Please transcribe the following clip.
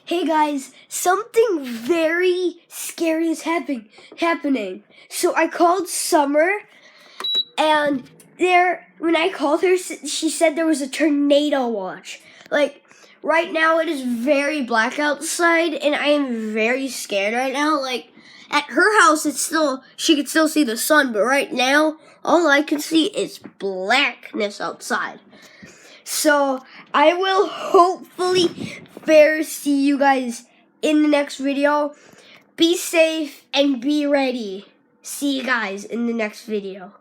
Hey guys, something very scary is happening. So I called Summer, and when I called her, she said there was a tornado watch. Like right now, it is very black outside, and I am very scared right now. Like at her house, she could still see the sun, but right now, all I can see is blackness outside. So I will hopefully see you guys in the next video. Be safe and be ready. See you guys in the next video.